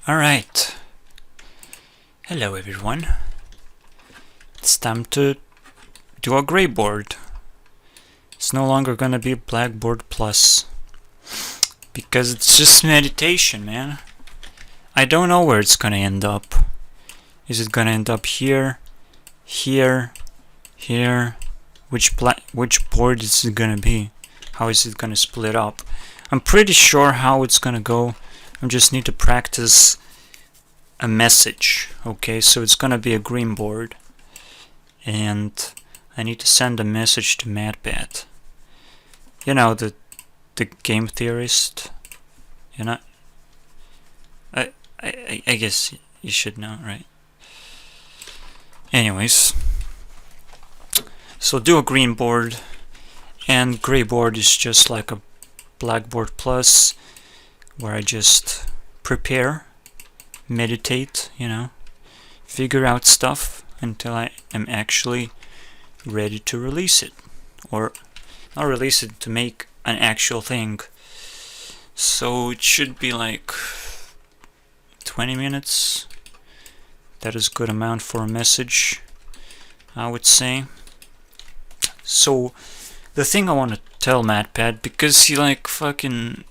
Alright. Hello everyone. It's time to do a BrainBoard. It's no longer gonna be Blackboard Plus. Because it's just meditation, man. I don't know where it's gonna end up. Is it gonna end up here? Here? Here? Which board is it gonna be? How is it gonna split up? I'm pretty sure how it's gonna go. I just need to practice a message. Okay, so it's gonna be a BrainBoard, and I need to send a message to MadPat. You know, the game theorist. You know, I guess you should know, right? Anyways, so do a BrainBoard, and BrainBoard is just like a Blackboard Plus, where I just prepare, meditate, you know, figure out stuff until I am actually ready to release it. Or not release it, to make an actual thing. So it should be like 20 minutes. That is a good amount for a message, I would say. So the thing I want to tell MadPat, because he like fucking...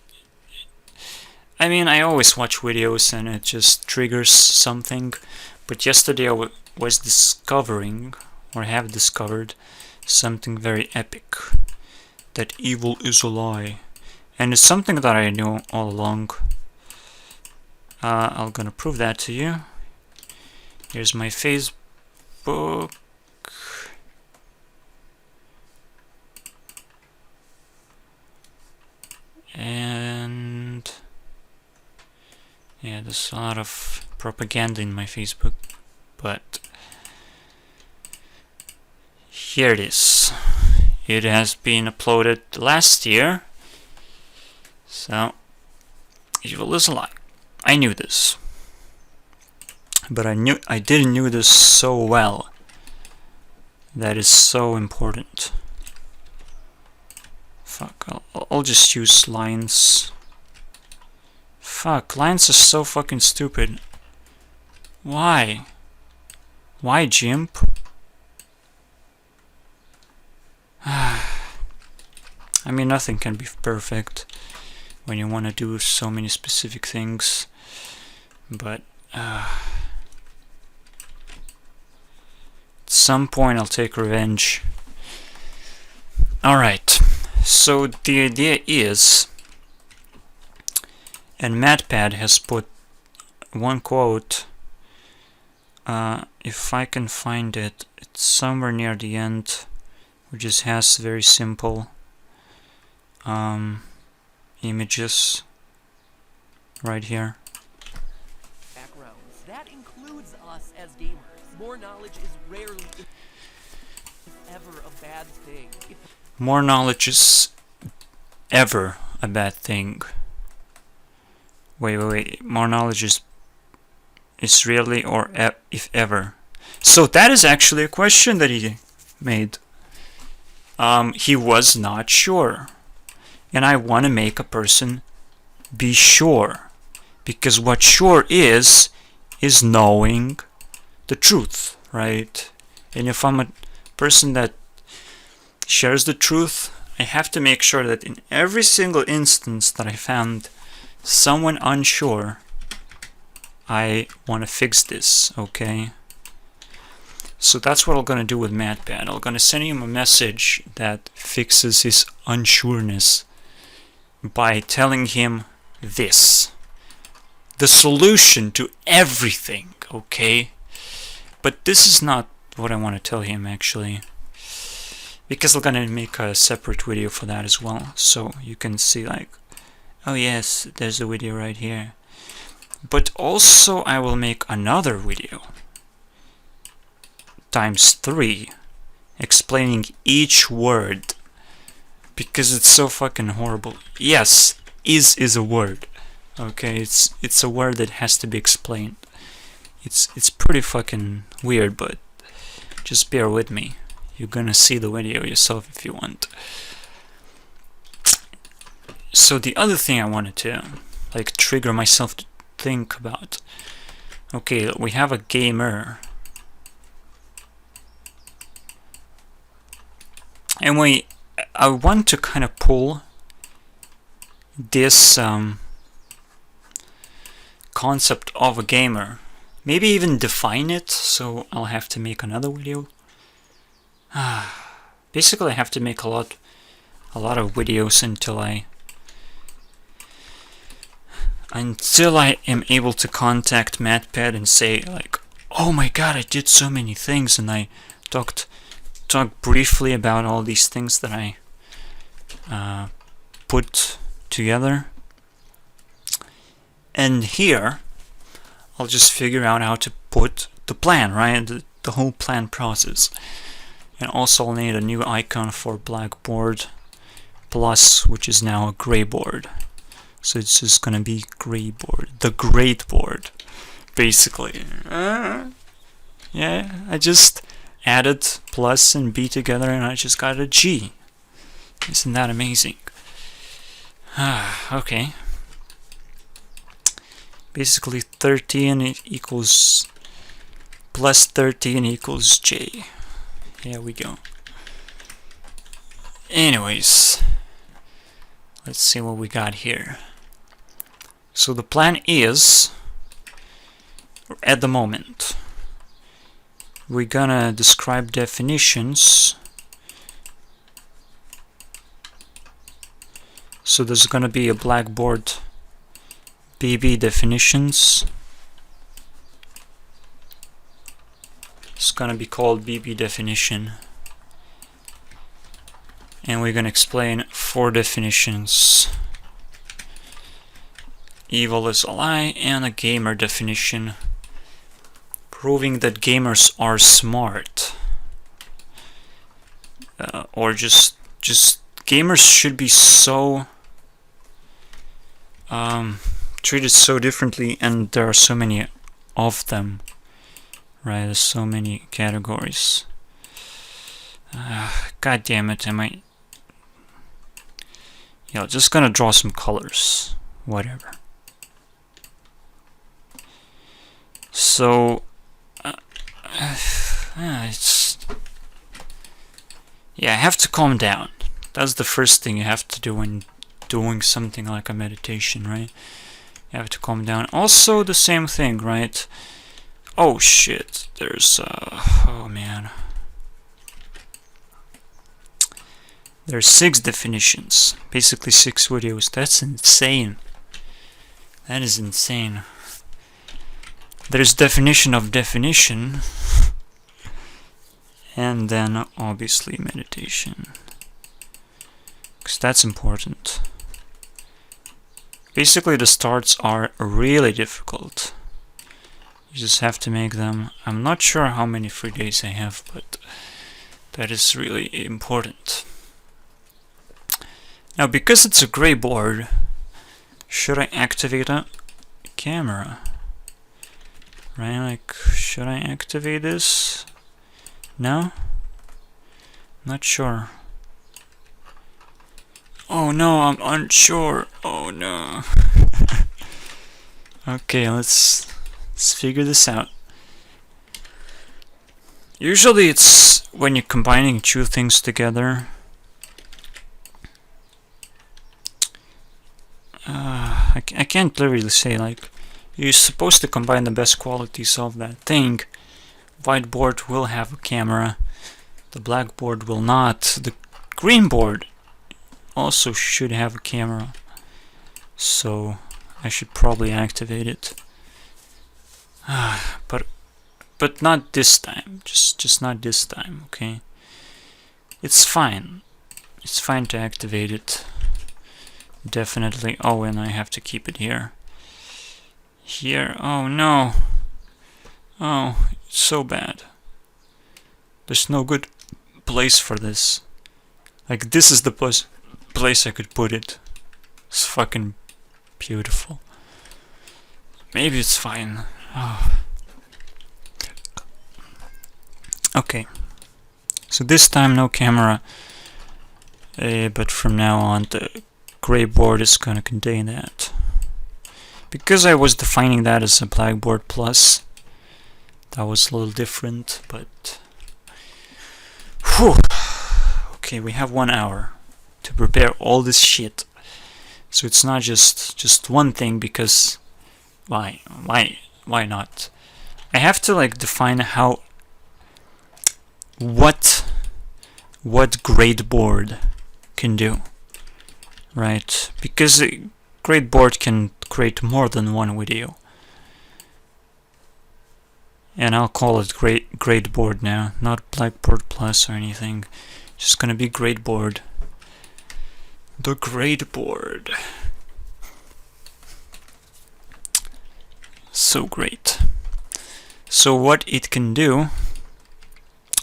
I mean, I always watch videos and it just triggers something, but yesterday I was discovering, or have discovered, something very epic. That evil is a lie. And it's something that I knew all along. I'm gonna prove that to you. Here's my Facebook. And yeah, there's a lot of propaganda in my Facebook, but here it is. It has been uploaded last year, so evil is a lie. I knew this, but I didn't know this so well. That is so important. Fuck, I'll just use lines. Fuck, lines are so fucking stupid. Why? Why, Jimp? I mean, nothing can be perfect when you want to do so many specific things, but at some point I'll take revenge. Alright, so the idea is, and MadPat has put one quote, if I can find it, it's somewhere near the end, which just has very simple images right here. Backgrounds. That includes us as gamers. More knowledge is rarely, if ever, a bad thing. More knowledge is ever a bad thing. Wait. More knowledge is really, or if ever. So that is actually a question that he made. He was not sure. And I want to make a person be sure. Because what sure is knowing the truth, right? And if I'm a person that shares the truth, I have to make sure that in every single instance that I found someone unsure, I want to fix this, okay? So that's what I'm going to do with MadPat. I'm going to send him a message that fixes his unsureness by telling him this. The solution to everything, okay? But this is not what I want to tell him, actually. Because I'm going to make a separate video for that as well. So you can see like, oh yes, there's a video right here. But also I will make another video ×3 explaining each word, because it's so fucking horrible. Yes, is a word. Okay, it's a word that has to be explained. It's pretty fucking weird, but just bear with me. You're gonna see the video yourself if you want. So the other thing I wanted to like trigger myself think about. Okay, we have a gamer. And I want to kind of pull this concept of a gamer. Maybe even define it, so I'll have to make another video. Basically, I have to make a lot of videos until I am able to contact MatPad and say like, oh my god, I did so many things, and I talked briefly about all these things that I put together. And here I'll just figure out how to put the plan, right? The whole plan process. And also I'll need a new icon for Blackboard Plus, which is now a gray board. So it's just gonna be gray board, the great board, basically. Yeah, I just added plus and B together and I just got a G. Isn't that amazing? Okay. Basically 13 equals plus 13 equals J. Here we go. Anyways, let's see what we got here. So the plan is, at the moment, we're gonna describe definitions. So there's gonna be a Blackboard BB definitions. It's gonna be called BB definition. And we're gonna explain 4 definitions. Evil is a lie, and a gamer definition, proving that gamers are smart. Or just gamers should be so treated so differently, and there are so many of them, right? There's so many categories. God damn it, just gonna draw some colors, whatever. So I have to calm down. That's the first thing you have to do when doing something like a meditation, right? You have to calm down. Also the same thing, right? Oh shit, there's oh man. There's 6 definitions, basically 6 videos. That's insane. That is insane. There's definition of definition, and then obviously meditation, because that's important. Basically the starts are really difficult. You just have to make them. I'm not sure how many free days I have, but that is really important. Now, because it's a gray board, should I activate a camera? Right, like, should I activate this? No? Not sure. Oh no, I'm unsure. Oh no. Okay, let's figure this out. Usually it's when you're combining 2 things together. I can't literally say, like, you're supposed to combine the best qualities of that thing. Whiteboard will have a camera, the blackboard will not. The green board also should have a camera, so I should probably activate it. But not this time. Just not this time, okay? It's fine. It's fine to activate it. Definitely. Oh, and I have to keep it here. Here. Oh no. Oh, it's so bad. There's no good place for this. Like, this is the place I could put it. It's fucking beautiful. Maybe it's fine. Oh. Okay. So this time no camera. But from now on the gray board is gonna contain that. Because I was defining that as a Blackboard Plus, that was a little different, but... Whew. Okay, we have 1 hour to prepare all this shit. So it's not just one thing, because... Why not? I have to like define how... What BrainBoard can do. Right? Because BrainBoard can create more than one video. And I'll call it BrainBoard now, not Blackboard Plus or anything. Just gonna be BrainBoard. The BrainBoard. So great. So what it can do,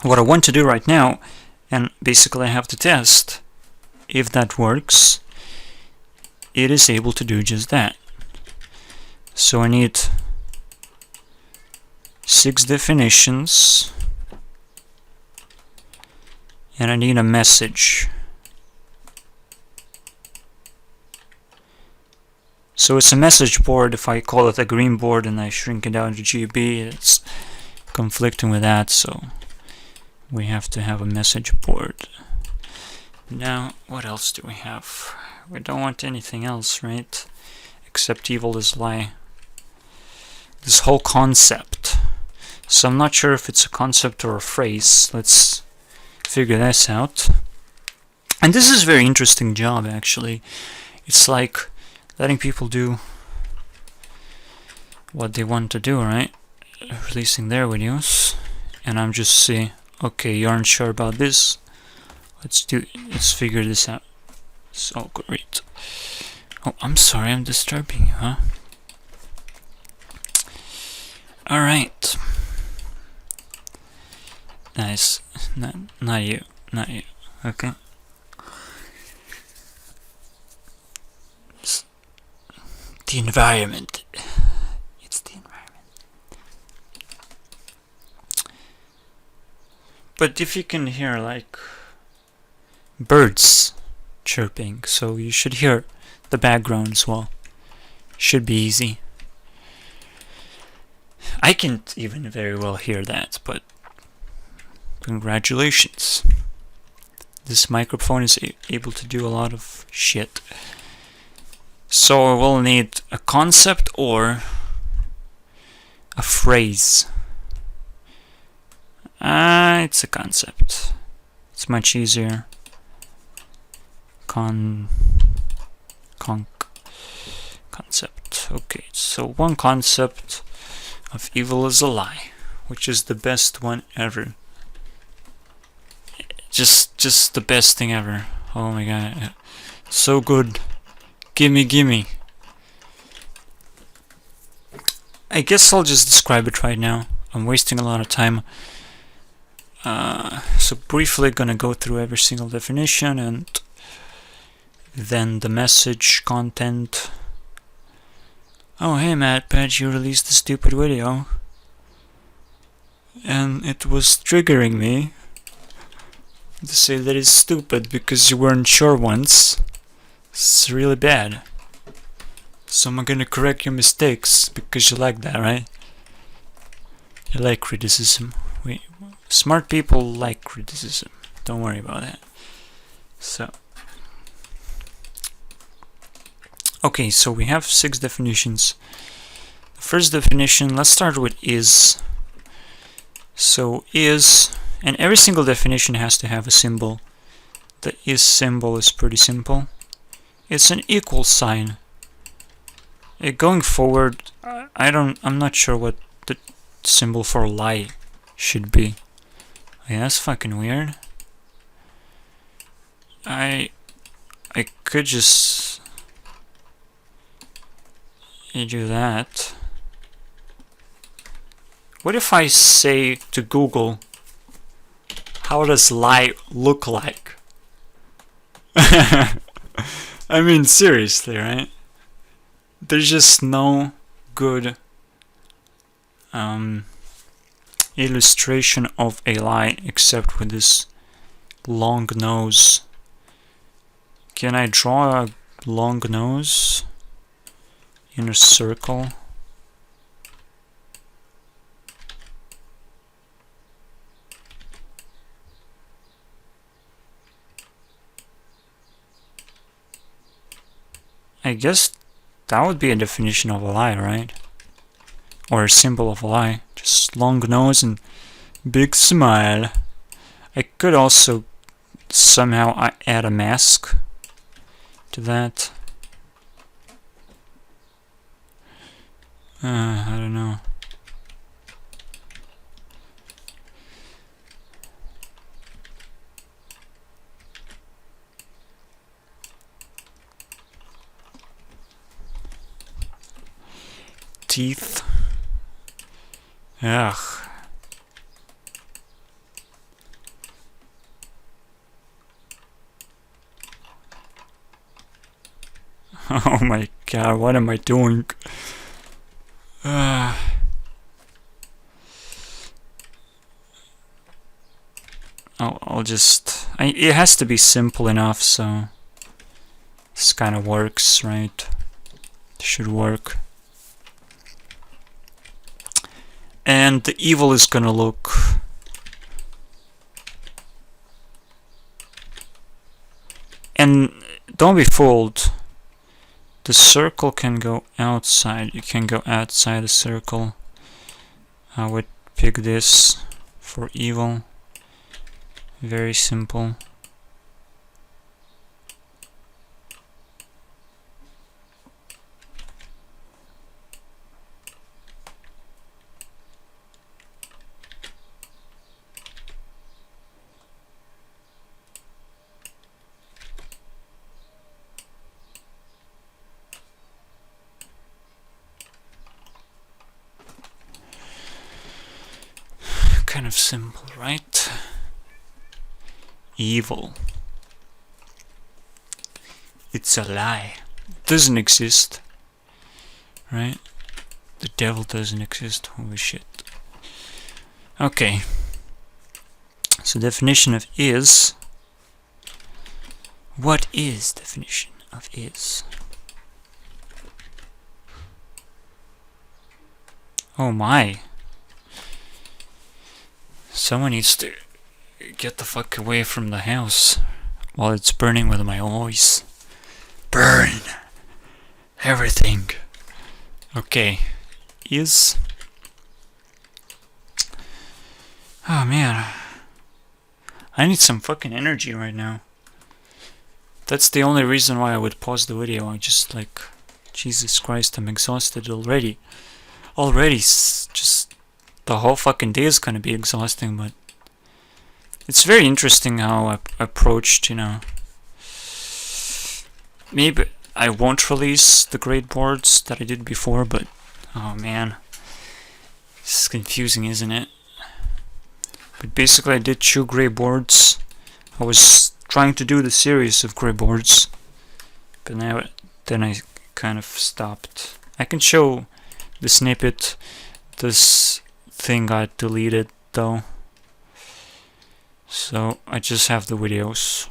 what I want to do right now, and basically I have to test if that works, it is able to do just that. So I need 6 definitions, and I need a message. So it's a message board. If I call it a green board and I shrink it down to GB, it's conflicting with that, so we have to have a message board. Now, what else do we have? We don't want anything else, right? Except evil is lie. This whole concept. So I'm not sure if it's a concept or a phrase. Let's figure this out. And this is a very interesting job, actually. It's like letting people do what they want to do, right? Releasing their videos. And I'm just saying, okay, you aren't sure about this? Let's figure this out. So great. Oh, I'm sorry, I'm disturbing you, huh? Alright. Nice. Not you. Okay. It's the environment. It's the environment. But if you can hear like birds chirping, so you should hear the background as well. Should be easy. I can't even very well hear that, but congratulations. This microphone is able to do a lot of shit. So we'll need a concept or a phrase. It's a concept. It's much easier. Concept. Okay, so one concept of evil is a lie, which is the best one ever. Just the best thing ever. Oh my god, so good. Gimme. I guess I'll just describe it right now. I'm wasting a lot of time. So briefly gonna go through every single definition and then the message, content. Oh hey MadPatch, you released a stupid video and it was triggering me to say that it's stupid because you weren't sure once. It's really bad. So I'm gonna correct your mistakes because you like that, right? You like criticism. Smart people like criticism. Don't worry about that. So okay, so we have 6 definitions. The first definition, let's start with is. So is, and every single definition has to have a symbol. The is symbol is pretty simple. It's an equal sign. Going forward, I'm not sure what the symbol for lie should be. Yeah, that's fucking weird. I could just do that. What if I say to Google, how does lie look like? I mean, seriously, right? There's just no good illustration of a lie except with this long nose. Can I draw a long nose? inner circle. I guess that would be a definition of a lie, right? Or a symbol of a lie. Just long nose and big smile. I could also somehow add a mask to that. I don't know. Teeth. Ugh. Oh my god, what am I doing? I'll just... it has to be simple enough, so... This kind of works, right? Should work. And the evil is gonna look... And don't be fooled. The circle can go outside. You can go outside the circle. I would pick this for evil. Very simple. Kind of simple, right? Evil. It's a lie. It doesn't exist. Right? The devil doesn't exist. Holy shit. Okay. So definition of is. What is definition of is? Oh my. Someone needs to get the fuck away from the house while it's burning with my voice. Burn everything. Okay. Is. Oh man. I need some fucking energy right now. That's the only reason why I would pause the video. I just like, Jesus Christ, I'm exhausted already. Just the whole fucking day is gonna be exhausting, but it's very interesting how I approached, you know. Maybe I won't release the grade boards that I did before, but oh man, this is confusing, isn't it? But basically I did 2 grade boards. I was trying to do the series of grade boards, but now then I kind of stopped. I can show the snippet. This thing got deleted though, so I just have the videos.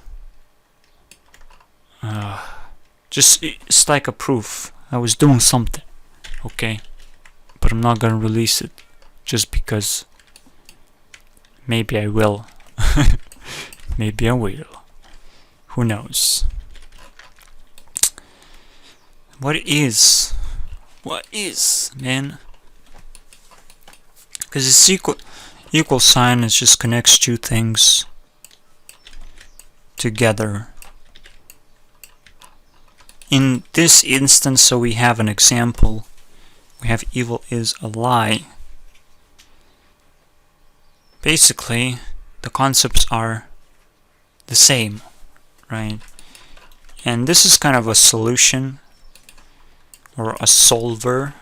Just it's like a proof I was doing something, okay? But I'm not gonna release it just because. Maybe I will. Maybe I will. Who knows? What is, man? Because this equal sign is just connects 2 things together. In this instance, so we have an example. We have evil is a lie. Basically, the concepts are the same, right? And this is kind of a solution or a solver.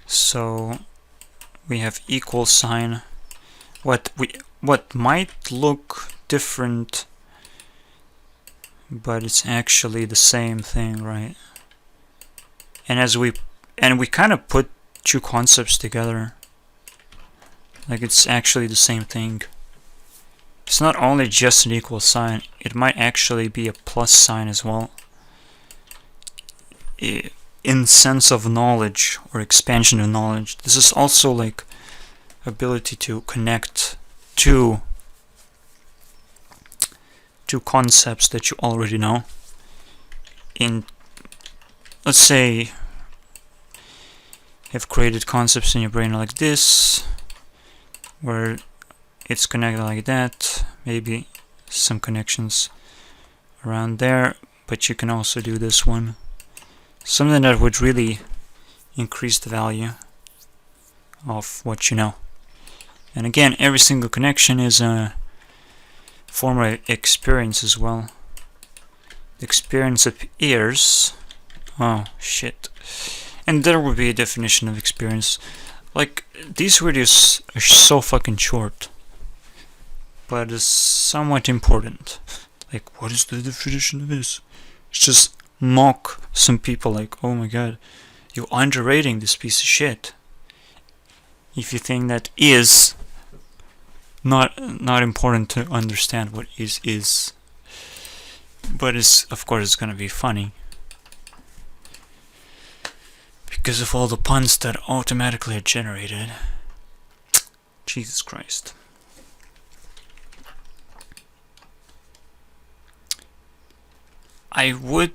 So we have equal sign. What might look different, but it's actually the same thing, right? And we kind of put 2 concepts together. Like it's actually the same thing. It's not only just an equal sign, it might actually be a plus sign as well. in sense of knowledge or expansion of knowledge. This is also like ability to connect two concepts that you already know. In, let's say, you have created concepts in your brain like this, where it's connected like that, maybe some connections around there, but you can also do this one. Something that would really increase the value of what you know. And again, every single connection is a form of experience as well. The experience appears... oh, shit. And there would be a definition of experience. Like, these videos are so fucking short, but it's somewhat important. Like, what is the definition of this? It's just mock some people like, oh my god, you're underrating this piece of shit. If you think that is not important to understand what is. But it's, of course, it's gonna be funny. Because of all the puns that automatically are generated. Jesus Christ. I would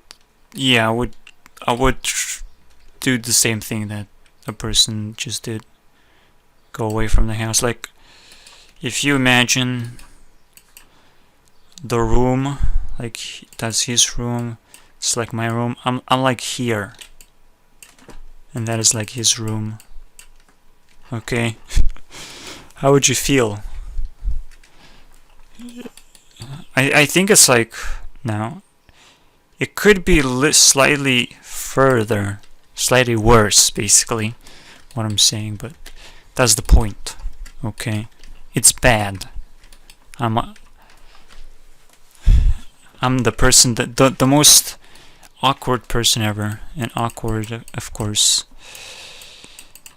do the same thing that a person just did. Go away from the house. Like, if you imagine the room, like that's his room, it's like my room. I'm like here, and that is like his room. Okay, how would you feel? I think it's like now. It could be slightly further, slightly worse, basically, what I'm saying, but that's the point. Okay, it's bad. I'm the person that the most awkward person ever, and awkward, of course,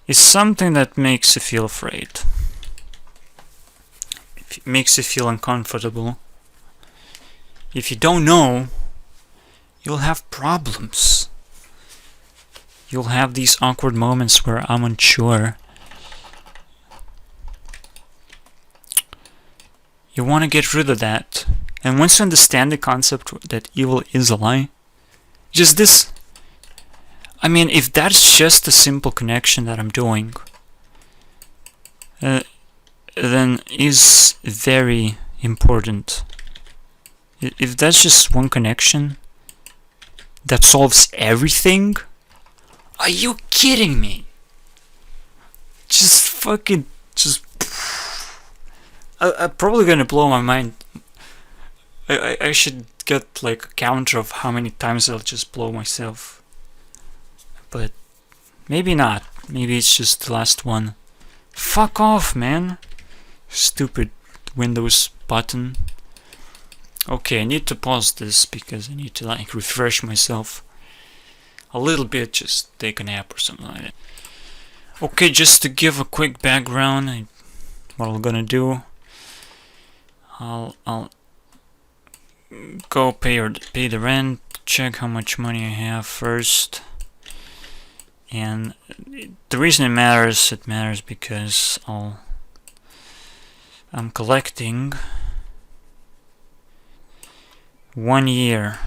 is something that makes you feel afraid. It makes you feel uncomfortable. If you don't know, you'll have problems. You'll have these awkward moments where I'm unsure. You want to get rid of that. And once you understand the concept that evil is a lie, just this. I mean, if that's just a simple connection that I'm doing, then is very important. If that's just one connection that solves everything, are you kidding me? Just fucking, just... I'm probably gonna blow my mind. I should get like a counter of how many times I'll just blow myself. But maybe not. Maybe it's just the last one. Fuck off, man. Stupid Windows button. Okay, I need to pause this because I need to like refresh myself a little bit, just take a nap or something like that. Okay, just to give a quick background, what I'm gonna do, I'll go pay the rent, check how much money I have first, and the reason it matters because I'm collecting 1 year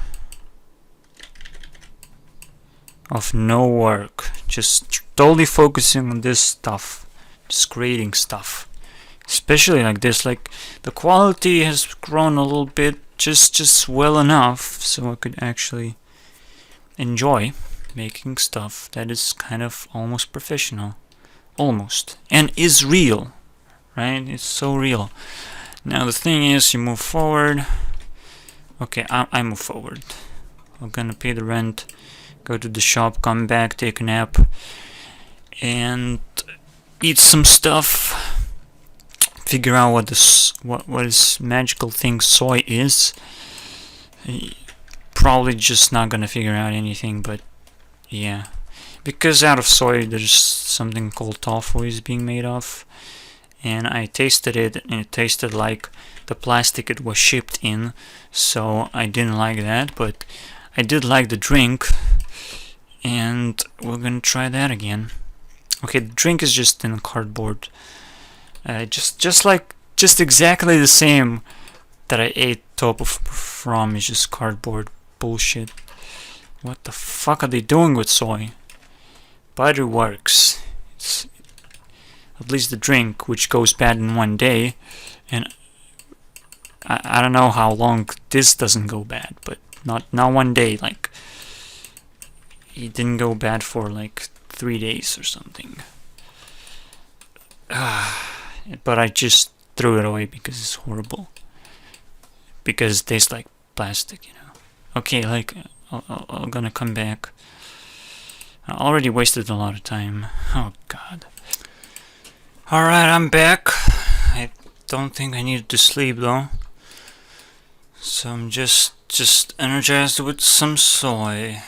of no work, just totally focusing on this stuff, just creating stuff, especially like this. Like, the quality has grown a little bit, just well enough so I could actually enjoy making stuff that is kind of almost professional, almost, and is real, right? It's so real. Now the thing is, you move forward. Okay, I move forward. I'm gonna pay the rent, go to the shop, come back, take a nap, and eat some stuff. Figure out what this magical thing soy is. Probably just not gonna figure out anything, but yeah, because out of soy there's something called tofu is being made of, and I tasted it, and it tasted like the plastic it was shipped in, so I didn't like that, but I did like the drink, And we're gonna try that again. Okay, the drink is just in cardboard. Just exactly the same that I ate top from is just cardboard bullshit. What the fuck are they doing with soy? But it works. It's at least the drink, which goes bad in one day, and I don't know how long this doesn't go bad, but not one day. Like, it didn't go bad for like 3 days or something. But I just threw it away because it's horrible. Because it tastes like plastic, you know. Okay, like, I'm gonna come back. I already wasted a lot of time. Oh god. Alright, I'm back. I don't think I needed to sleep though. So I'm just energized with some soy.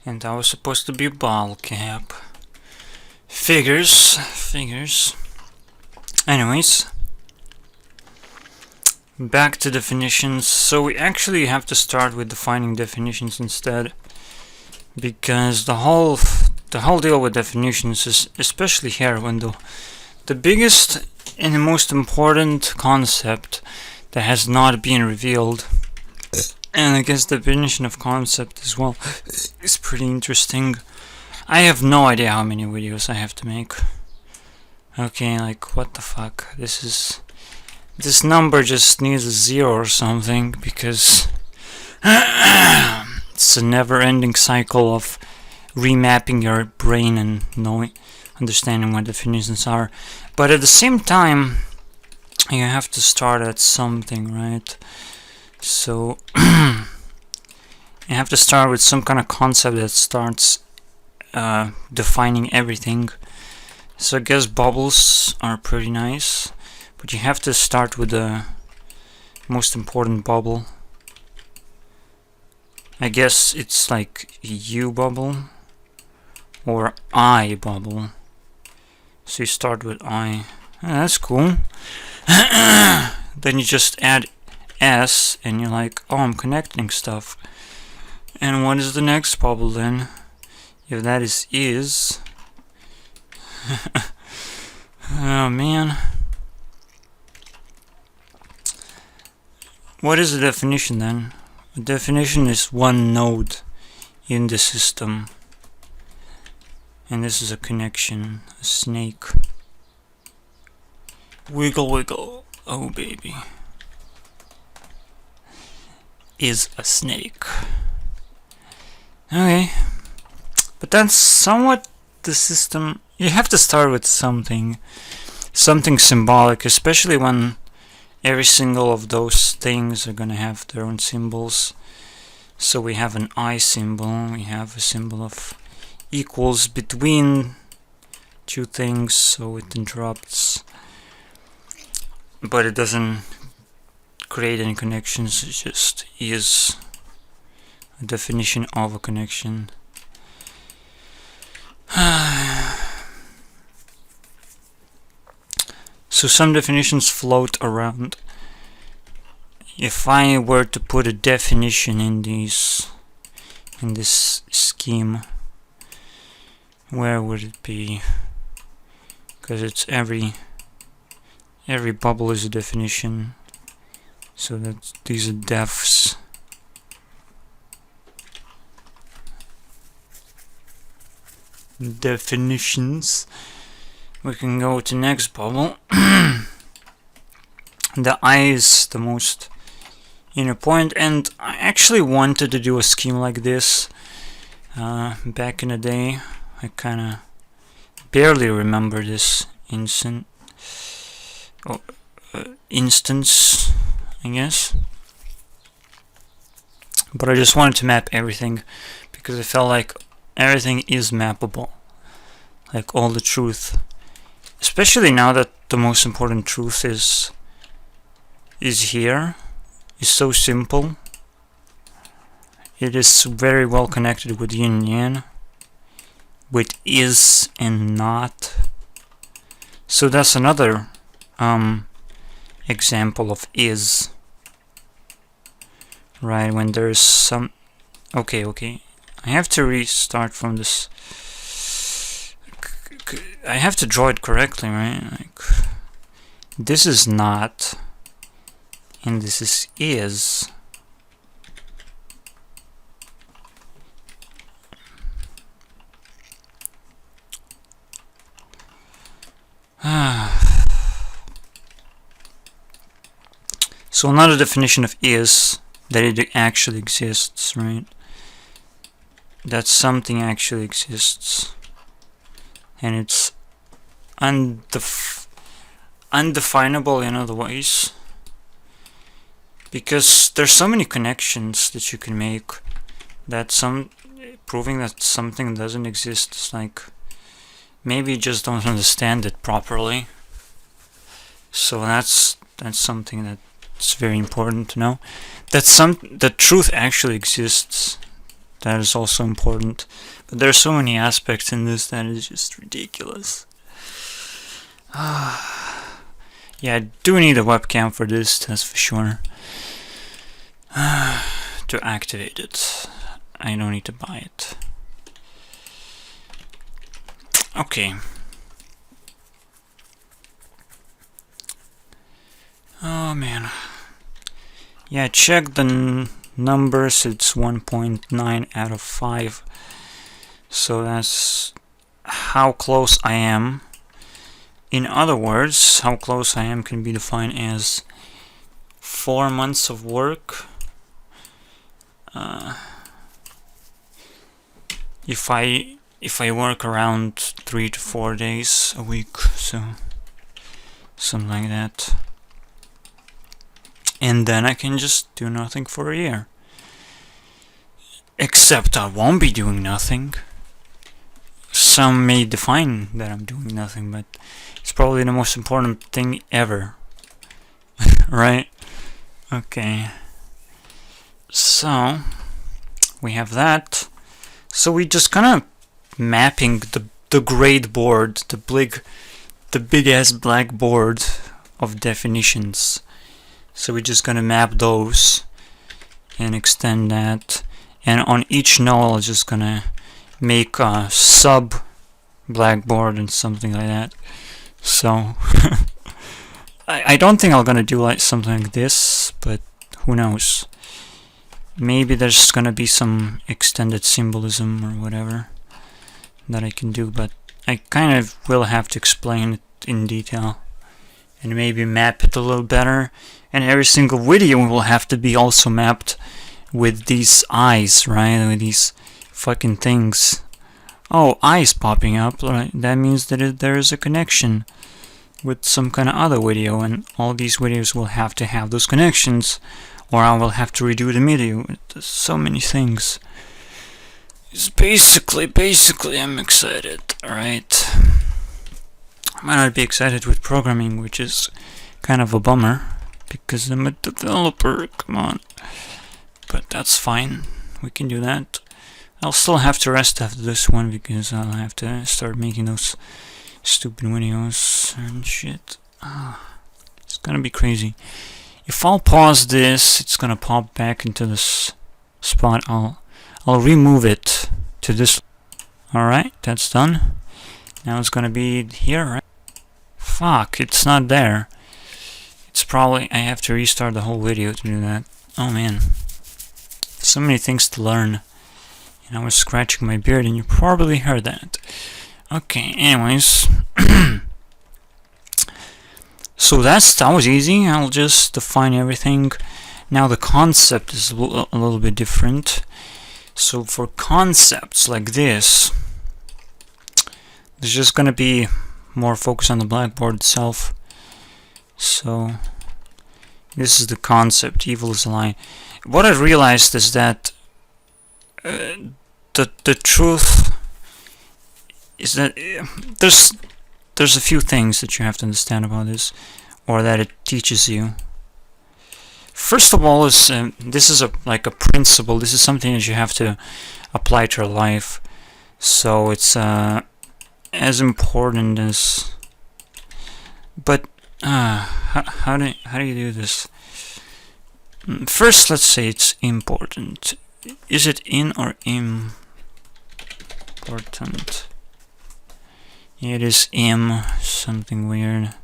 And that was supposed to be a bottle cap. Figures. Anyways. Back to definitions. So we actually have to start with defining definitions instead. Because the whole deal with definitions is, especially here, when the biggest and the most important concept that has not been revealed, and I guess definition of concept as well, is pretty interesting. I have no idea how many videos I have to make. Okay, like, what the fuck? This number just needs a 0 or something, because it's a never-ending cycle of remapping your brain and understanding what definitions are. But at the same time, you have to start at something, right? So you have to start with some kind of concept that starts defining everything. So I guess bubbles are pretty nice, but you have to start with the most important bubble. I guess it's like U bubble or I bubble. So you start with I. That's cool. Then you just add S and you're like, oh, I'm connecting stuff. And what is the next bubble then? If that is oh man. What is the definition then? The definition is one node in the system. And this is a connection, a snake. Wiggle wiggle, oh baby. Is a snake. Okay. But that's somewhat the system. You have to start with something symbolic, especially when every single of those things are gonna have their own symbols. So we have an I symbol, we have a symbol of equals between two things, so it interrupts, but it doesn't create any connections. It just is a definition of a connection. So some definitions float around. If I were to put a definition in this scheme, where would it be? Because it's every bubble is a definition. So that these are defs. Definitions. We can go to next bubble. The I is the most inner point, and I actually wanted to do a scheme like this back in the day. I kinda barely remember this instance, I guess. But I just wanted to map everything because I felt like everything is mappable, like all the truth. Especially now that the most important truth is here, is so simple. It is very well connected with yin and yang, with is and not. So that's another example of is. Right, when there's some... Okay. I have to restart from this. I have to draw it correctly, right? Like, this is not, and this is. So another definition of is that it actually exists, right? That something actually exists, and it's undefinable in other ways, because there's so many connections that you can make that proving that something doesn't exist is like, maybe you just don't understand it properly. So that's something that's very important to know. That truth actually exists. That is also important. But there are so many aspects in this that is just ridiculous. Yeah, I do need a webcam for this, that's for sure. To activate it. I don't need to buy it. Okay. Oh man. Yeah, check the numbers. It's 1.9 out of 5. So that's how close I am. In other words, how close I am can be defined as 4 months of work. If I work around 3 to 4 days a week, so something like that. And then I can just do nothing for a year. Except I won't be doing nothing. Some may define that I'm doing nothing, but it's probably the most important thing ever. Right? Okay. So we have that. So we just kind of mapping the grade board, the big ass blackboard of definitions. So we're just gonna map those and extend that, and on each null I'm just gonna make a sub blackboard and something like that. So I don't think I'm gonna do like something like this, but who knows? Maybe there's gonna be some extended symbolism or whatever that I can do, but I kind of will have to explain it in detail and maybe map it a little better. And every single video will have to be also mapped with these eyes, right? With these fucking things. Oh, eyes popping up, right? That means that there is a connection with some kind of other video, and all these videos will have to have those connections, or I will have to redo the video. There's so many things. It's basically I'm excited, alright? I might not be excited with programming, which is kind of a bummer, because I'm a developer, come on. But that's fine, we can do that. I'll still have to rest after this one, because I'll have to start making those stupid videos and shit. It's gonna be crazy. If I'll pause this, it's gonna pop back into this spot. I'll remove it to this. Alright, that's done. Now it's gonna be here, right? Fuck, it's not there. It's probably, I have to restart the whole video to do that. Oh man. So many things to learn. And I was scratching my beard and you probably heard that. Okay, anyways. So that was easy. I'll just define everything. Now the concept is a little bit different. So for concepts like this, there's just gonna be more focus on the blackboard itself. So this is the concept, evil is a lie. What I realized is that the truth is that there's a few things that you have to understand about this, or that it teaches you. First of all, is this is like a principle. This is something that you have to apply to your life. So it's as important as. But how do you do this? First, let's say it's important. Is it in or important. It is something weird.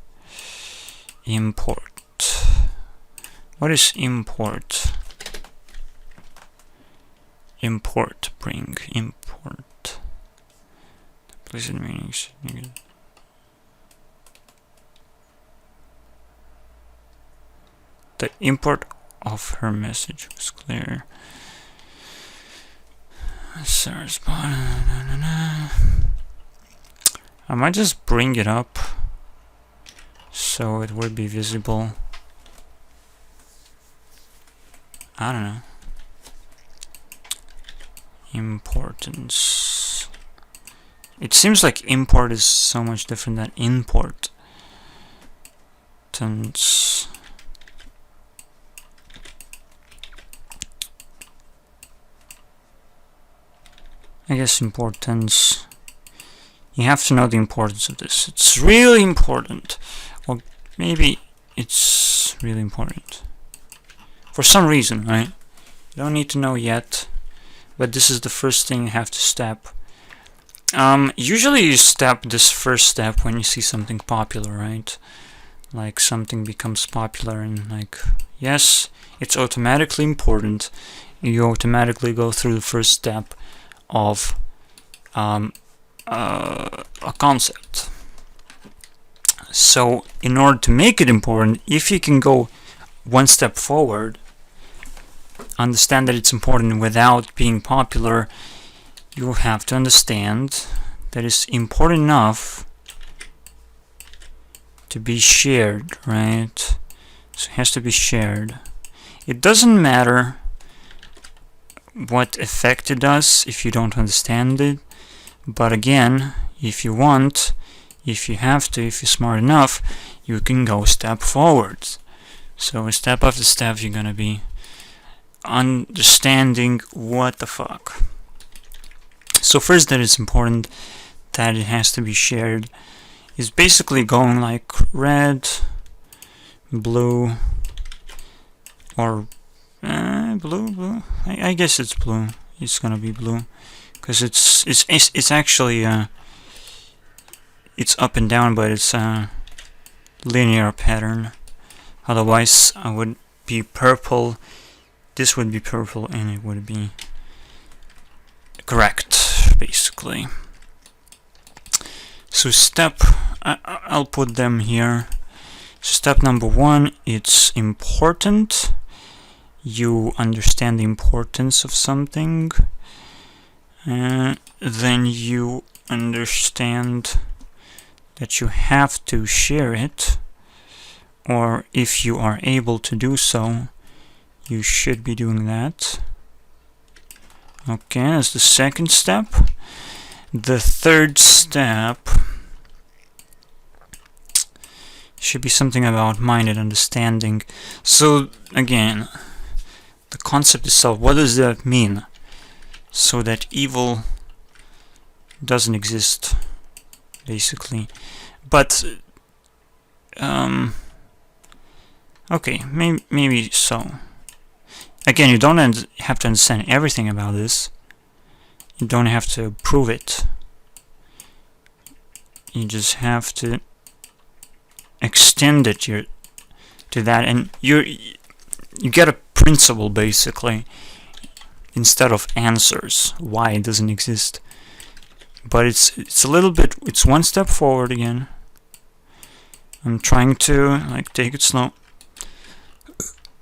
Import. What is import? Import, bring, import. Implicit meanings. The import of her message was clear. Search button. I might just bring it up so it would be visible. I don't know. Importance. It seems like import is so much different than import. Tense. I guess importance. You have to know the importance of this. It's really important. Or maybe it's really important. For some reason, right? You don't need to know yet. But this is the first thing you have to step. Usually you step this first step when you see something popular, right? Like something becomes popular and like, yes, it's automatically important. You automatically go through the first step of a concept. So in order to make it important, if you can go one step forward, understand that it's important without being popular, you have to understand that it's important enough to be shared, right? So it has to be shared. It doesn't matter what effect it does if you don't understand it, but again, if you want, if you have to, if you're smart enough, you can go step forward. So step after step you're gonna be understanding what the fuck. So first, that it's important that it has to be shared is basically going like red, blue, or blue. I guess it's blue. It's gonna be blue because it's actually it's up and down, but it's a linear pattern. Otherwise, I would be purple. This would be purple, and it would be correct, basically. So I'll put them here. So step number 1, it's important. You understand the importance of something. Then you understand that you have to share it, or if you are able to do so, you should be doing that. Okay, that's the second step. The third step should be something about minded understanding. So again, the concept itself, what does that mean? So that evil doesn't exist, basically. But okay, maybe so. Again, you don't have to understand everything about this. You don't have to prove it. You just have to extend it to that, and you get a principle, basically, instead of answers why it doesn't exist. But it's a little bit, it's one step forward again. I'm trying to like take it slow.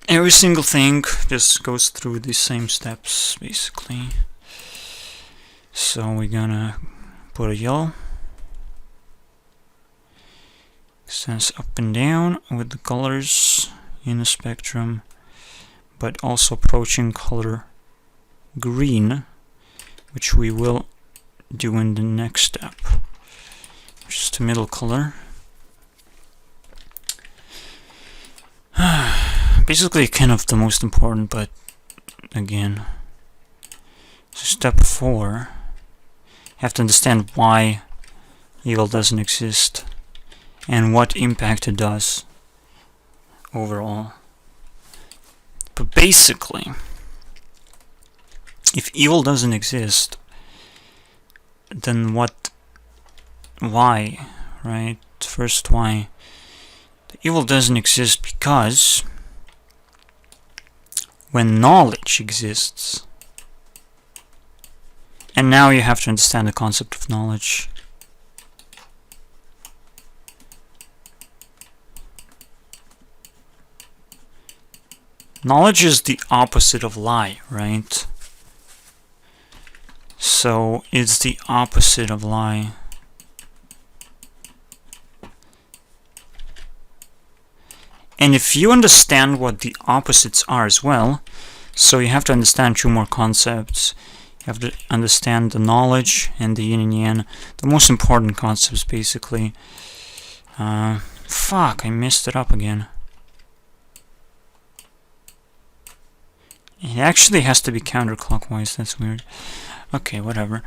Every single thing just goes through these same steps, basically. So we're gonna put a yellow. Extends up and down with the colors in the spectrum, but also approaching color green, which we will do in the next step, which is the middle color. Basically kind of the most important, but again, so step 4, you have to understand why evil doesn't exist and what impact it does overall. But basically, if evil doesn't exist, then what? Why? Right? First, why? The evil doesn't exist because when knowledge exists, and now you have to understand the concept of knowledge. Knowledge is the opposite of lie, right? So it's the opposite of lie. And if you understand what the opposites are as well, so you have to understand two more concepts. You have to understand the knowledge and the yin and yang, the most important concepts basically. Fuck, I messed it up again. It actually has to be counterclockwise, that's weird. Okay, whatever.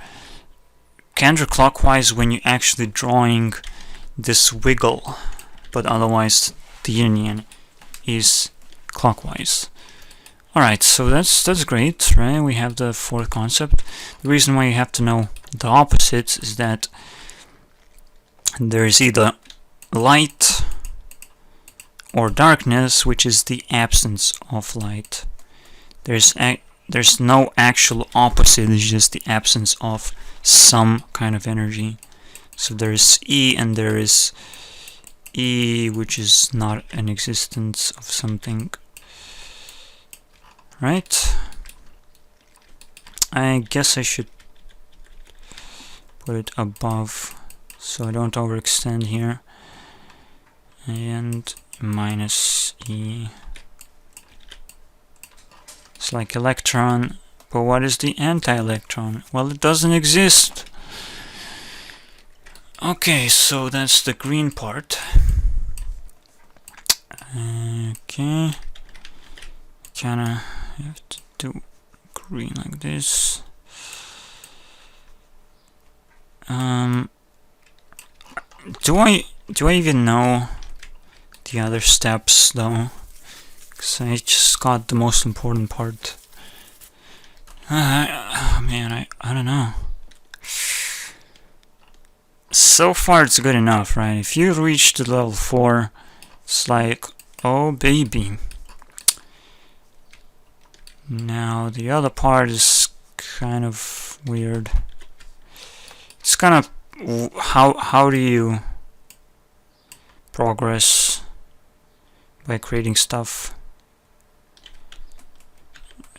Counterclockwise when you're actually drawing this wiggle, but otherwise the yin and yang is clockwise. Alright, so that's great, right? We have the fourth concept. The reason why you have to know the opposites is that there is either light or darkness, which is the absence of light. There's no actual opposite, it's just the absence of some kind of energy. So there is E and there is E, which is not an existence of something. Right? I guess I should put it above so I don't overextend here. And minus E. It's like electron, but what is the anti-electron? Well, it doesn't exist. Okay, so that's the green part. Okay. Kinda have to do green like this. Do I even know the other steps though? Because I just got the most important part. Man, I don't know. So far it's good enough, right? If you reach the level 4, it's like, oh baby. Now the other part is kind of weird. It's kind of how do you progress by creating stuff,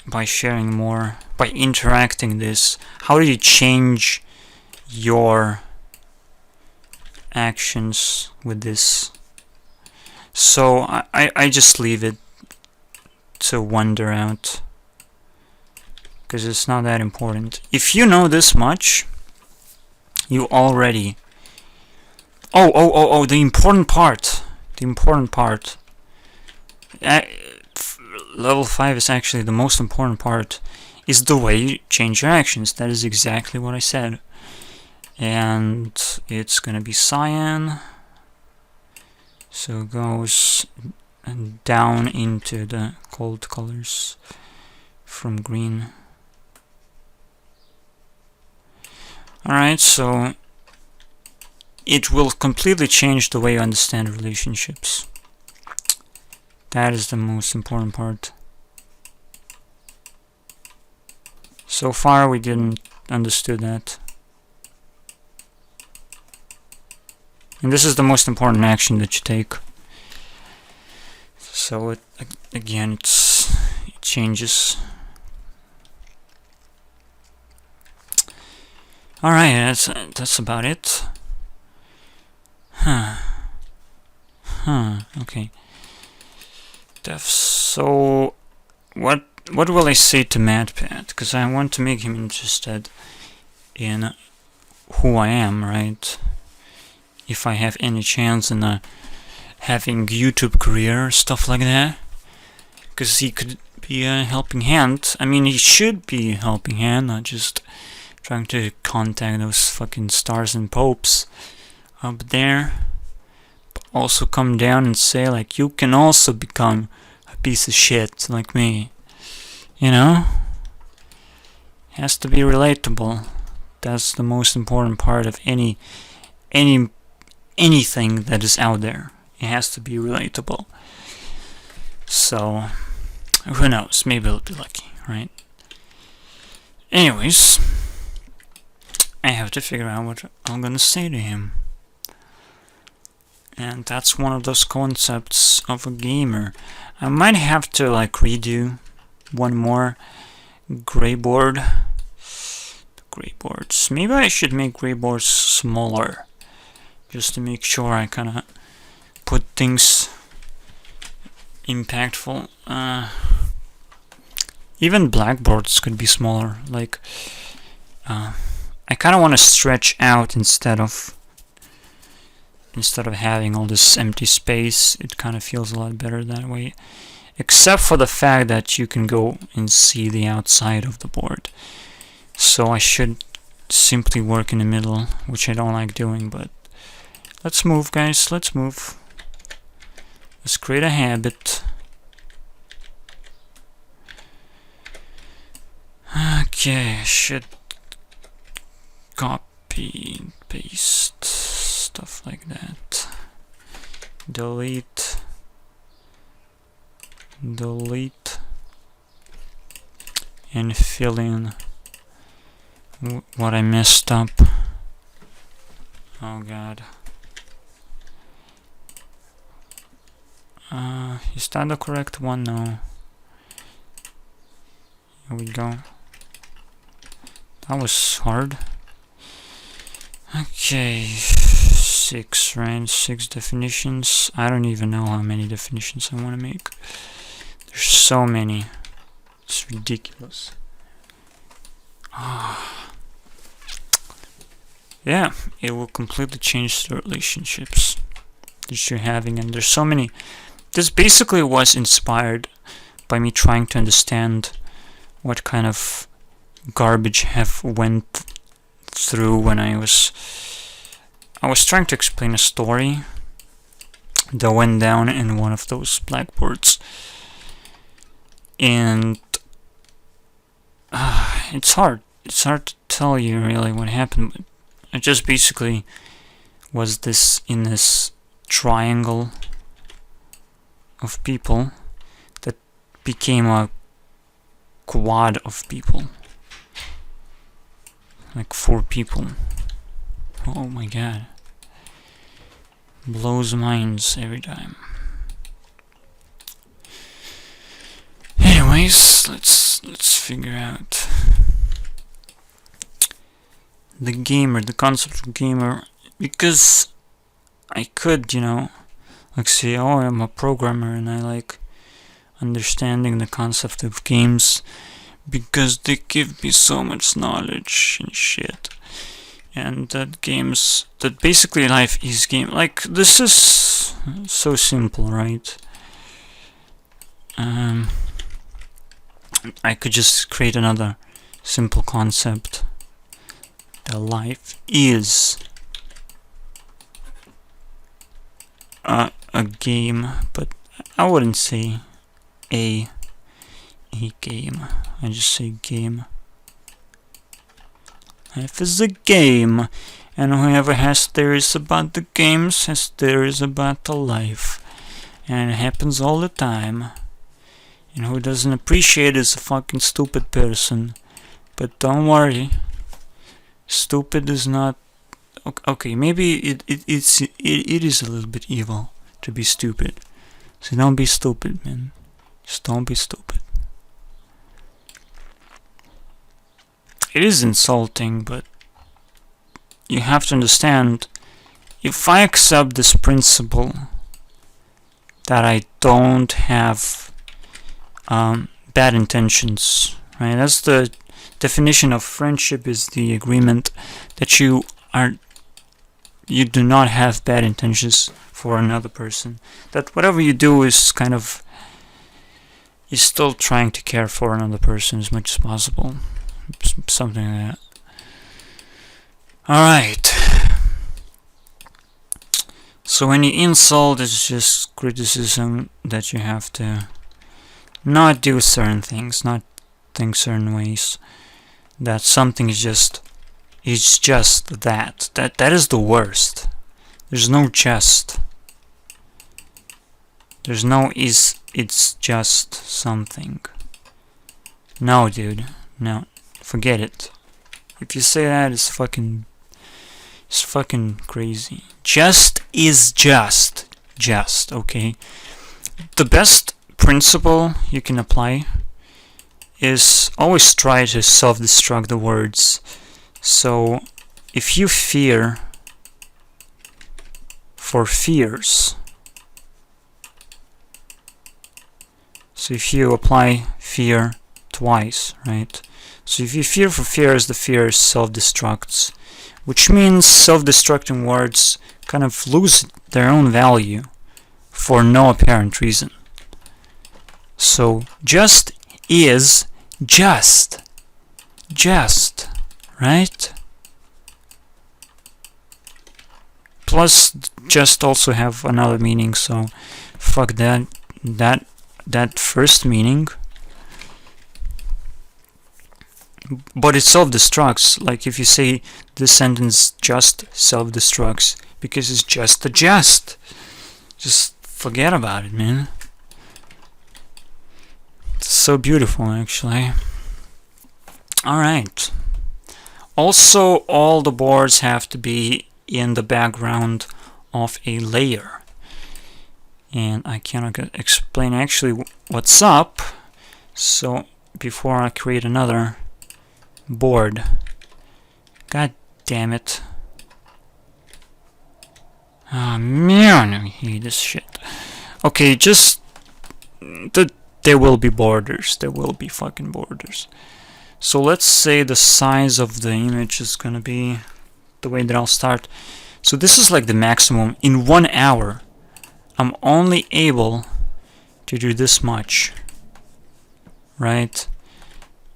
by sharing more, by interacting this? How do you change your actions with this? So I just leave it to wonder out, because it's not that important. If you know this much, you already... Oh, the important part. Level 5 is actually the most important part, is the way you change your actions. That is exactly what I said. And it's gonna be cyan. So it goes down into the cold colors from green. Alright, so it will completely change the way you understand relationships. That is the most important part. So far we didn't understood that. And this is the most important action that you take. So it changes. Alright, that's about it. Okay. So what will I say to MadPat? Because I want to make him interested in who I am, right? If I have any chance in having YouTube career, stuff like that. Because he could be a helping hand. I mean, he should be a helping hand, not just trying to contact those fucking stars and popes up there. But also come down and say, like, you can also become a piece of shit like me. You know? Has to be relatable. That's the most important part of anything that is out there. It has to be relatable. So, who knows? Maybe I'll be lucky, right? Anyways, I have to figure out what I'm gonna say to him. And that's one of those concepts of a gamer. I might have to like redo one more BrainBoard. BrainBoards. Maybe I should make BrainBoards smaller, just to make sure I kind of put things impactful. Even blackboards could be smaller. Like, I kind of want to stretch out instead of having all this empty space. It kind of feels a lot better that way. Except for the fact that you can go and see the outside of the board. So I should simply work in the middle, which I don't like doing, but let's move, guys, let's move. Let's create a habit. Okay, I should copy and paste stuff like that. Delete, and fill in what I messed up. Oh god. Is that the correct one? No. Here we go. That was hard. Okay, 6, right? 6 definitions. I don't even know how many definitions I want to make. There's so many. It's ridiculous. Yeah, it will completely change the relationships that you're having, and there's so many. This basically was inspired by me trying to understand what kind of garbage have went through when I was trying to explain a story that went down in one of those blackboards, and it's hard to tell you really what happened, but it just basically was in this triangle of people that became a quad of people, like 4 people. Oh my god, blows minds every time. Anyways, let's figure out the concept of gamer, because I could, like say, oh, I'm a programmer and I like understanding the concept of games because they give me so much knowledge and shit. And that basically life is game. Like, this is so simple, right? I could just create another simple concept. That life is a game, but I wouldn't say a game. I just say game. Life is a game, and whoever has theories about the games has theories about the life, and it happens all the time. And who doesn't appreciate it is a fucking stupid person. But don't worry, stupid is not okay. Maybe it is a little bit evil to be stupid. So don't be stupid, man. Just don't be stupid. It is insulting, but you have to understand, if I accept this principle that I don't have bad intentions, right? That's the definition of friendship, is the agreement that you do not have bad intentions for another person. That whatever you do is you're still trying to care for another person as much as possible. Something like that. Alright. So any insult is just criticism that you have to not do certain things, not think certain ways. That something is just It's just that. That is the worst. There's no just. There's no is. It's just something. No, dude. No. Forget it. If you say that, it's fucking crazy. Just is just. Just, okay? The best principle you can apply is always try to self-destruct the words. So, if you fear for fears, so if you apply fear twice, right? So if you fear for fears, the fear self-destructs, which means self-destructing words kind of lose their own value for no apparent reason. So just is just, right? Plus, just also have another meaning, so fuck that first meaning. But it self-destructs. Like if you say this sentence just self-destructs because it's just a just. Just forget about it, man. It's so beautiful, actually. Alright. Also, all the boards have to be in the background of a layer. And I cannot explain actually what's up. So, before I create another board. God damn it. Oh man, I hate this shit. Okay, just there will be borders. There will be fucking borders. So let's say the size of the image is gonna be the way that I'll start. So this is like the maximum. In 1 hour, I'm only able to do this much. Right?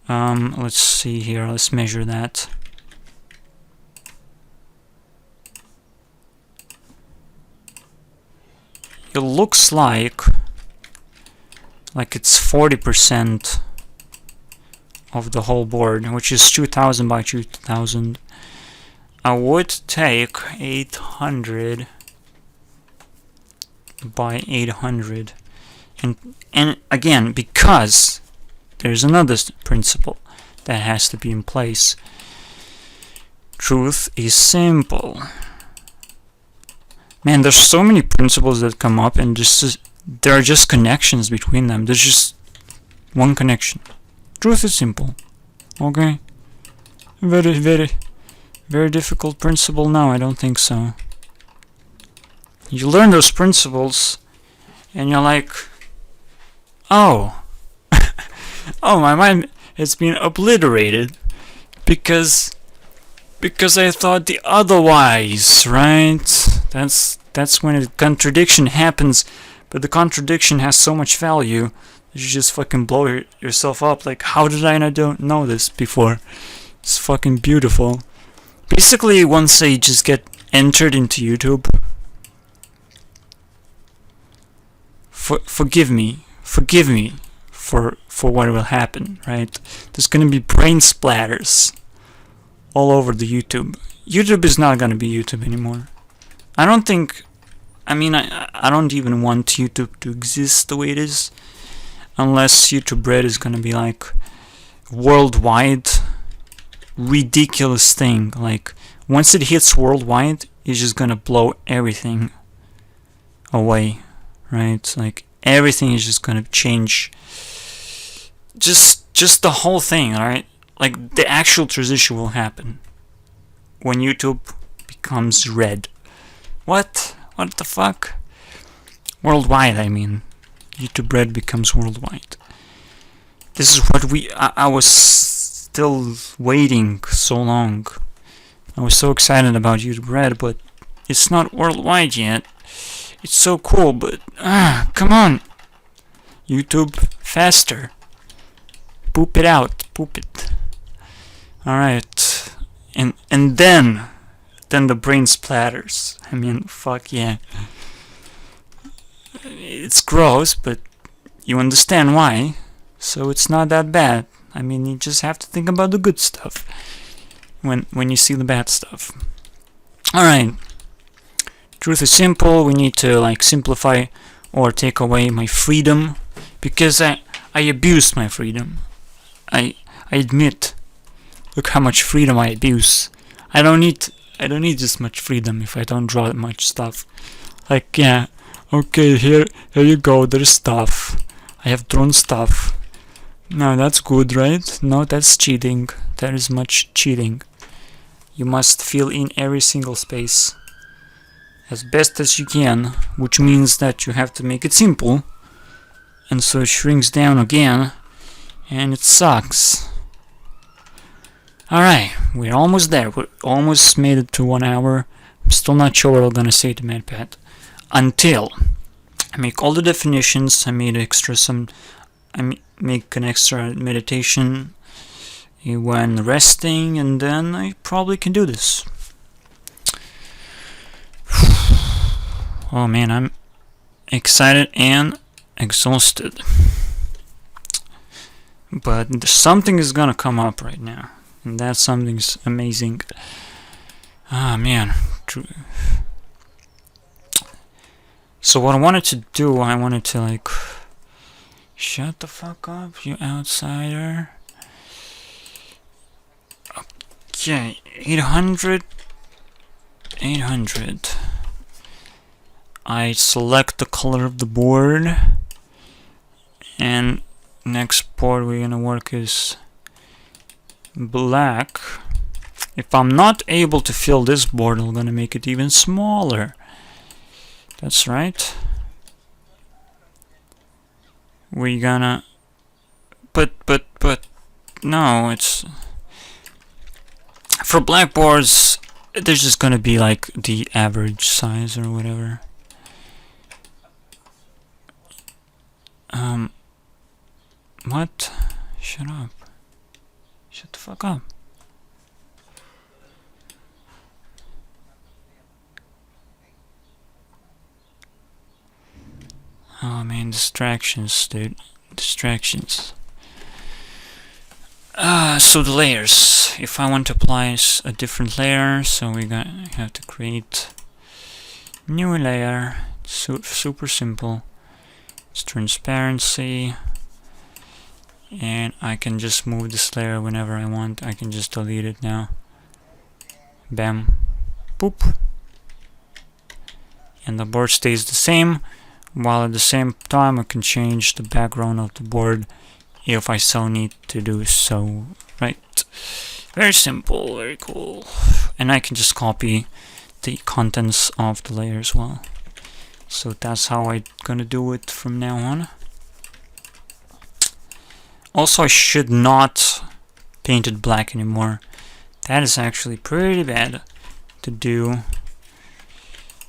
Let's see here. Let's measure that. It looks like it's 40% of the whole board, which is 2000 by 2000. I would take 800 by 800, and again, because there's another principle that has to be in place. Truth is simple. Man, there's so many principles that come up, and there are just connections between them. There's just one connection. Truth is simple. Okay? Very difficult principle? No, I don't think so. You learn those principles, and you're like, oh, oh, my mind has been obliterated because I thought the otherwise, right? That's when a contradiction happens, but the contradiction has so much value that you just fucking blow yourself up. Like, how did I not know this before? It's fucking beautiful. Basically, once I just get entered into YouTube, forgive me for what will happen, right? There's gonna be brain splatters all over the YouTube. YouTube is not gonna be YouTube anymore. I don't think, I don't even want YouTube to exist the way it is, unless YouTube Red is gonna be like worldwide ridiculous thing. Like once it hits worldwide, it's just gonna blow everything away, right? Like everything is just gonna change. Just the whole thing, alright? Like the actual transition will happen when YouTube becomes red. What? What the fuck? Worldwide, I mean. YouTube Red becomes worldwide. This is what I was still waiting so long. I was so excited about YouTube Red, but it's not worldwide yet. It's so cool, but come on. YouTube, faster. Poop it out. Poop it. Alright. And then the brain splatters. I mean, fuck yeah. It's gross, but you understand why. So it's not that bad. I mean, you just have to think about the good stuff. when you see the bad stuff. Alright. Truth is simple. We need to like simplify or take away my freedom, because I abused my freedom. I admit. Look how much freedom I abuse. I don't need this much freedom if I don't draw that much stuff. Like, yeah, okay, here you go, there's stuff. I have drawn stuff. No, that's good, right? No, that's cheating. That is much cheating. You must fill in every single space as best as you can, which means that you have to make it simple, and so it shrinks down again, and it sucks. Alright, we're almost there. We almost made it to 1 hour. I'm still not sure what I'm gonna say to MatPat. Until I make all the definitions, I make an extra meditation when resting, and then I probably can do this. Oh man, I'm excited and exhausted. But something is gonna come up right now, and that something's amazing. Ah man. So what I wanted to do, I wanted to like... Shut the fuck up, you outsider. Okay, 800. I select the color of the board, and next board we're gonna work is black. If I'm not able to fill this board, I'm gonna make it even smaller. That's right. We're gonna... But no, it's... For black boards, there's just gonna be like the average size or whatever. What? Shut up. Shut the fuck up. Oh man, distractions, dude. Distractions. So the layers. If I want to apply a different layer, so we have to create new layer. Super simple. It's transparency, and I can just move this layer whenever I want. I can just delete it now. Bam. Boop. And the board stays the same, while at the same time I can change the background of the board if I so need to do so. Right. Very simple, very cool. And I can just copy the contents of the layer as well. So that's how I'm gonna do it from now on. Also, I should not paint it black anymore. That is actually pretty bad to do.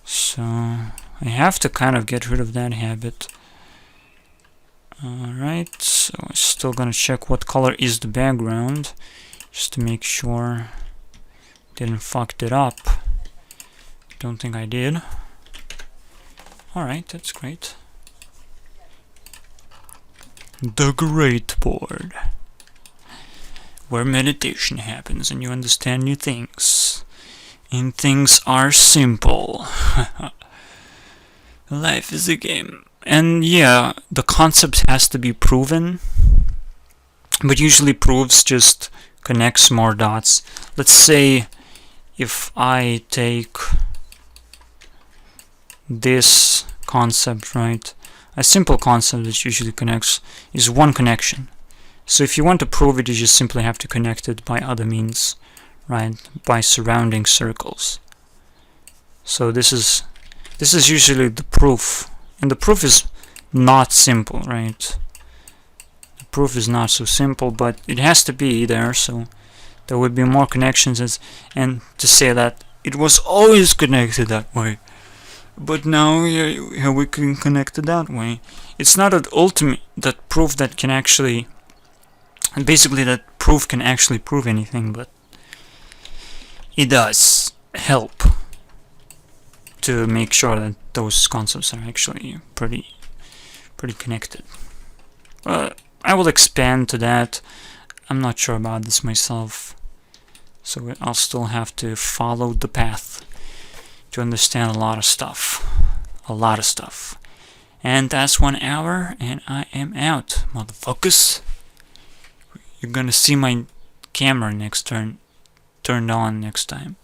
So I have to kind of get rid of that habit. Alright, so I'm still gonna check what color is the background, just to make sure didn't fuck it up. Don't think I did. Alright, that's great. The great board, where meditation happens and you understand new things, and things are simple. Life is a game. And yeah, the concept has to be proven, but usually proofs just connects more dots. Let's say if I take this concept, right? A simple concept that usually connects is one connection. So if you want to prove it, you just simply have to connect it by other means, right? By surrounding circles. So this is usually the proof. And the proof is not simple, right? The proof is not so simple, but it has to be there, so there would be more connections, and to say that it was always connected that way. But now we can connect it that way. It's not an ultimate that proof that can actually, basically that proof can actually prove anything, but it does help to make sure that those concepts are actually pretty connected. I will expand to that. I'm not sure about this myself. So I'll still have to follow the path to understand a lot of stuff. A lot of stuff. And that's 1 hour, and I am out, motherfuckers. You're gonna see my camera turned on next time.